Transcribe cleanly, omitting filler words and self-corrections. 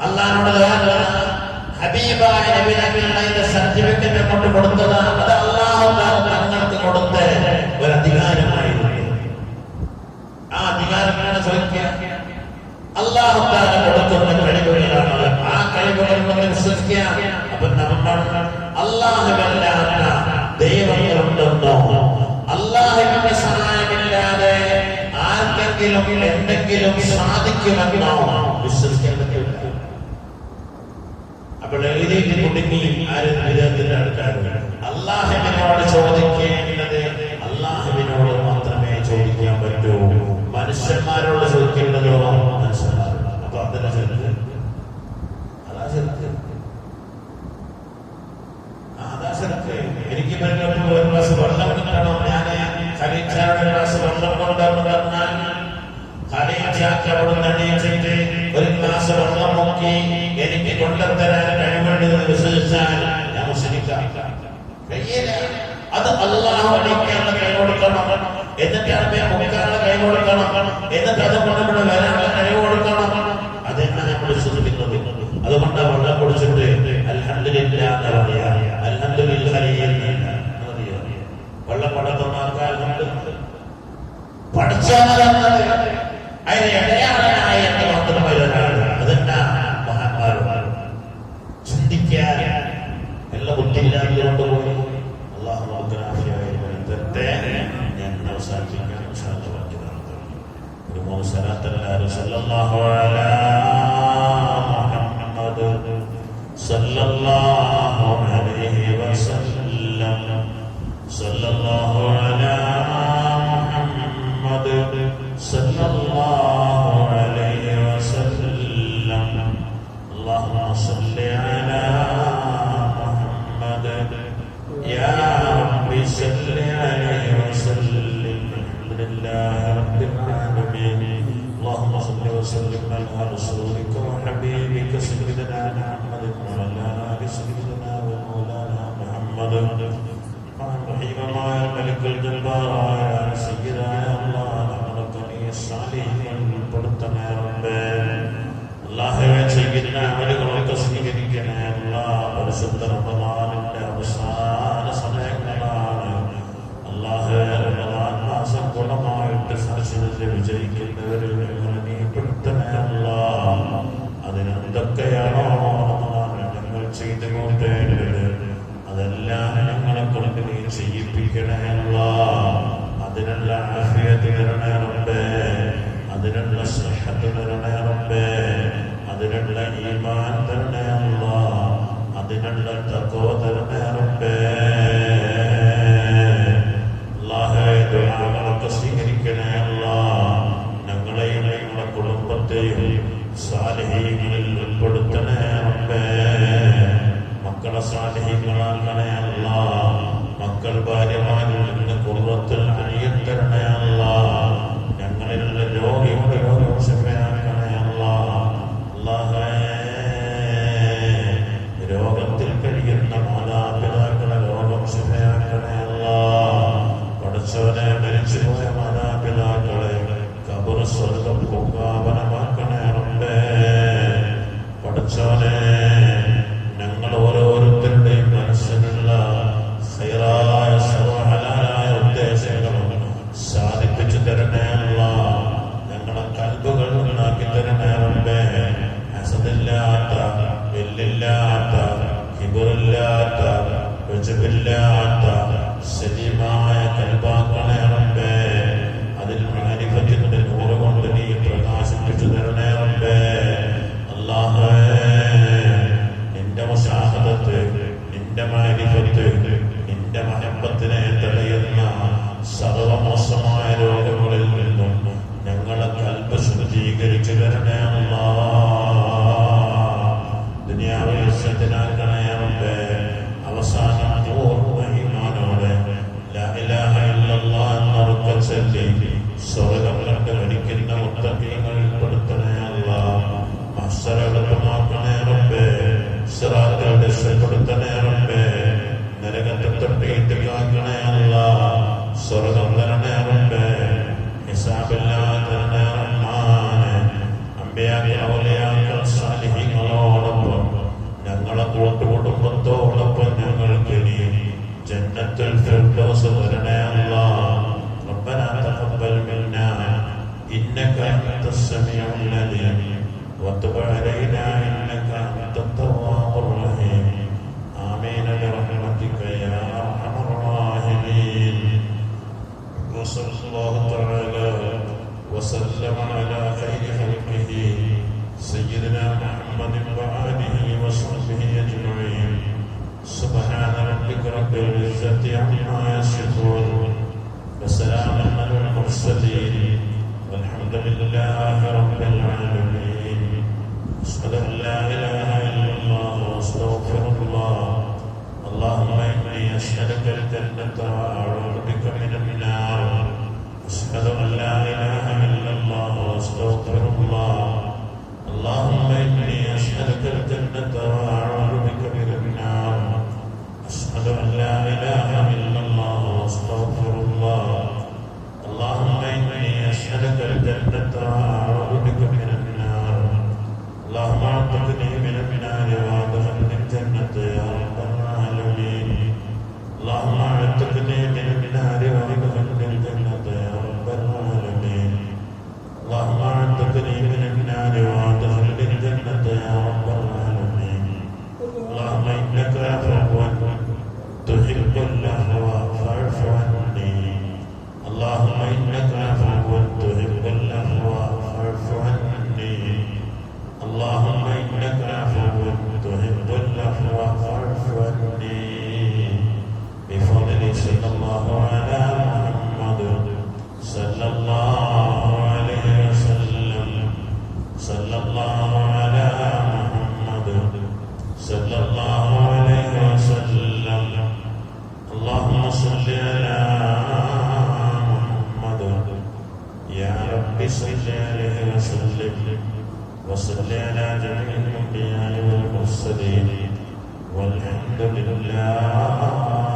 അള്ളാഹുവിനോട് ഹബീബായ നബി തങ്ങളുടെ സർട്ടിഫിക്കറ്റ് കൊണ്ട് കൊടുത്തത് അത് അള്ളാഹു തങ്ങൾക്ക് കൊടുത്ത ഒരു അധികാരമായിരുന്നു. ആ അധികാരമാണ് ചോദിക്കുക. അള്ളാഹു കൊടുക്കുന്ന കഴിവുകളാണ്. ആ കഴിവുകൾ നമ്മൾ വിശ്വസിക്കുക. അപ്പൊ നമ്മൾ അള്ളാഹുവല്ലാത്ത ദൈവങ്ങളുണ്ടെന്നോ അള്ളാഹുവിന്റെ സഹായമില്ലാതെ ആർക്കെങ്കിലും എന്തെങ്കിലും സാധിക്കുമെന്നോ വിശ്വസിക്കാൻ പറ്റില്ല. അപ്പോൾ എഴുതിയിട്ട് കുടുങ്ങി ആരും വിധത്തിന്റെ ആൾക്കാരുണ്ട്. അള്ളാഹുവിനോട് ചോദിക്കേണ്ടത് അള്ളാഹുവിനോട് മാത്രമേ ചോദിക്കാൻ പറ്റൂ. മനുഷ്യന്മാരോട് ചോദിക്കേണ്ടതോ മനുഷ്യന്മാരോട്. അപ്പൊ അതിന്റെ ചെറുത് അതാ ചെറുത് അതാ ചെറുത്. എനിക്ക് ഒരു ഗ്ലാസ് വെള്ളം കിട്ടണം. ഞാൻ ഖലീജയുടെ ഗ്ലാസ് വെള്ളം കൊണ്ടുവന്ന് പറഞ്ഞാൽ ഖലീജക്ക് അവിടെ നടിയിച്ചിട്ട് ഒരു ഗ്ലാസ് വെള്ളം നോക്കി എനിക്ക് കൊണ്ടുതരാൻ കഴിവുണ്ടെന്ന് വിശ്വസിച്ചാൽ ഞാൻ മുസ്ലിക്കാം. അത് അള്ളാഹു അടിക്കാനുള്ള കൈ കൊടുക്കണം. എന്നിട്ടാണ് മുക്കാനുള്ള കൈ കൊടുക്കണം. എന്നിട്ട് അതുകൊണ്ട് ഇവിടെ വരാനുള്ള കഴിവ് കൊടുക്കണം. അതെന്നാണ് നമ്മൾ വിശ്വസിക്കുന്നത്. അതുകൊണ്ട് വെള്ളം കുടിച്ചിട്ട് അൽഹംദുലില്ലാ എന്ന് പറയാ. വെള്ളം പടക്കുന്ന ആൾക്കാർ പഠിച്ചാൽ അതിന് ഇടയാളനായ എന്ന് മാത്രമായി ഒരാൾ. അതെന്നാ മഹാന്മാർ ചിന്തിക്കാൻ എല്ലാം ബുദ്ധിയില്ലാതെ കൊണ്ടുപോയി. അള്ളാഹു നമുക്കത്തെ ഞാൻ അവസാനിപ്പിക്കാൻ ഒരു മൂന്ന് സലാത്തല്ലാഹു സല്ലല്ലാഹു അലാ മുഹമ്മദ് സല്ലല്ലാഹു അലൈഹി വസല്ലം സല്ലല്ലാഹു അലാ മുഹമ്മദ് സല്ലല്ലാഹു അലൈഹി വസല്ലം അല്ലാഹുമ്മ സല്ലി അലാ മുഹമ്മദ് യാ റബ്ബി സല്ലി അലൈഹി വസല്ലം അൽഹംദുലില്ലാഹി റബ്ബിൽ ആലമീൻ اللهم صل وسلم على رسولك وحبيبك سيدنا محمد وعلى آل سيدنا ومولانا محمد الرحيم الملك الجبار سيدنا الله نملكني الصالحين പെടുത്തണേ റബ്ബേ. അല്ലാഹുവേ ചെയ്യുന്ന അമലുകളൊക്കെ സ്വീകരിക്കണേ അല്ലാഹ്. പരിശുദ്ധ റമദാനിന്റെ അവസാന സമയങ്ങളാണ്. അല്ലാഹുവേ റമദാൻ മാസം ഗുണമായിട്ട് സാക്ഷ്യത്തിൽ വിജയിക്കുന്നവരിൽ നീ പെടുത്തണേ അല്ലാഹ്. അതിനെന്തൊക്കെയാണോ ഞങ്ങൾ ചെയ്തു കൊണ്ടേണ്ടത് അതെല്ലാം ഞങ്ങളെ കൊണ്ട് നീ ചെയ്യിപ്പിക്കണേ അല്ലാഹ്. അതിനുള്ള ആഫിയത്ത് തരണേ റബ്ബേ. അതിനുള്ള സിഹത്ത് തരണേ റബ്ബേ. അതിനുള്ള ഈമാൻ തരണേ അല്ലാഹ്. അതിനുള്ള തഖ്വ തരണേ റബ്ബേ. അല്ലാഹുവേ ദുആകളൊക്കെ സ്വീകരിക്കണേ അല്ലാഹ്. ഞങ്ങളെയും ഞങ്ങളുടെ കുടുംബത്തെയും സാലിഹീങ്ങളിൽ ഉൾപ്പെടുത്തണേ റബ്ബേ. മക്കളെ സാലിഹീങ്ങളാക്കണേ അല്ലാഹ്. മക്കൾ ഭാര്യമാരിൽ നിന്ന് ഖുർറത്തുൽ അയ്ൻ തരണേ അല്ലാഹ്. ഞങ്ങളിലുള്ള രോഗിയുടെ രോഗം ശിഫയാക്കണേ അല്ലാഹ്. അല്ലാഹുവേ രോഗത്തിൽ കഴിയുന്ന മാതാപിതാക്കളെ രോഗം ശിഫയാക്കണേ അല്ലാഹ്. പഠിച്ചവനെ മരിച്ചുപോയ മാതാപിതാക്കളെ ഖബർ സ്വർഗ്ഗം പൂങ്കാവനമാക്കണേ റബ്ബേ. പഠിച്ചവനെ ഞങ്ങൾ ഓരോരുത്തരുടെയും മനസ്സിലുള്ള ഖൈറായ ഹലാലായ ഉദ്ദേശങ്ങളും സാധിപ്പിച്ചു തരണേ അല്ലാഹ്. ഞങ്ങളെ കൽബുകൾ നന്നാക്കി തരണേ റബ്ബേ. ഹസദില്ലാത്ത, വെല്ലില്ലാത്ത, കിബറില്ലാത്ത, ഉജ്ബില്ലാത്ത സലീമായ കൽബാക്കണേ റബ്ബേ. അതിൽ മാരിഫത്തിന്റെ നൂറ് കൊണ്ട് നീ പ്രകാശിപ്പിച്ചു തരണേ റബ്ബേ. അല്ലാഹുവേ നിന്റെ മുശാഹദത്ത്, നിന്റെ മാരിഫത്ത്, നിന്റെ മഹബത്തിനെ തടയുന്ന സർവമോശമായ രോഗങ്ങളിൽ നിന്നും ഞങ്ങളെ കൽബ് ശുദ്ധീകരിച്ചു തരണേ അല്ലാഹ്. ദുനിയാവിൽ ഇസ്സത്തിനാക്കണേ റബ്ബേ. അവസാനം ഈമാനോടെ ലാ ഇലാഹ ഇല്ലല്ലാഹ് എന്നൊക്കെ ചൊല്ലി സ്വർഗ്ഗം കണ്ട് മരിക്കുന്ന മുത്തഖീങ്ങളിൽ പെടുത്തണേ അല്ലാഹ്. മഹ്ശർ എളുപ്പമാക്കണേ റബ്ബേ. സിറാത്തിൽ രക്ഷപ്പെടുത്തണേ റബ്ബേ. നരകത്തെ തൊട്ട് കാക്കണേ അല്ലാഹ്. സ്വർഗ്ഗം തരണേ റബ്ബേ. ഹിസാബില്ലാതെ തരണേ റഹ്മാനെ. അമ്പിയാക്കൾ, ഔലിയാക്കൾ, സാലിഹീങ്ങൾ جنة الفردوس ورنا الله ربنا تقبل منا إنك أنت السميع العليم وتب علينا إنك أنت التواب الرحيم آمين برحمتك يا أرحم الراحمين وصلى الله تعالى وسلم على خير خلقه سيدنا محمد وآله وصحبه أجمعين سبحان ربك رب العزة عما يصفون وسلام على المرسلين والحمد لله رب العالمين أشهد أن لا إله إلا الله وأستغفر الله اللهم إني أشهدك الجنة وأعوذ بك من النار أشهد أن لا إله إلا الله وأستغفر الله اللهم إني أشهدك الجنة وأعوذ بك من النار أشهد أن لا إله إلا الله وأستغفر الله اللهم إني أشهدك الجنة وأعوذ بك من النار اللهم اعتقني من النار وادخلني الجنة يا رب العالمين اللهم اعتقني من النار وادخلني الجنة يا رب العالمين اللهم اعتقني من النار وادخلني الجنة يا رب العالمين اللهم إنك عفو تحب العفو فاعف عني اللهم إنك عفو تحب العفو فاعف عني اللهم إنك عفو تحب العفو فاعف عني بفضل صلى الله على محمد صلى الله عليه وسلم صلى الله على محمد صلى الله عليه وسلم اللهم صل على محمد يا رب صل عليه وسلم وصل على جميع الأنبياء والمرسلين والحمد لله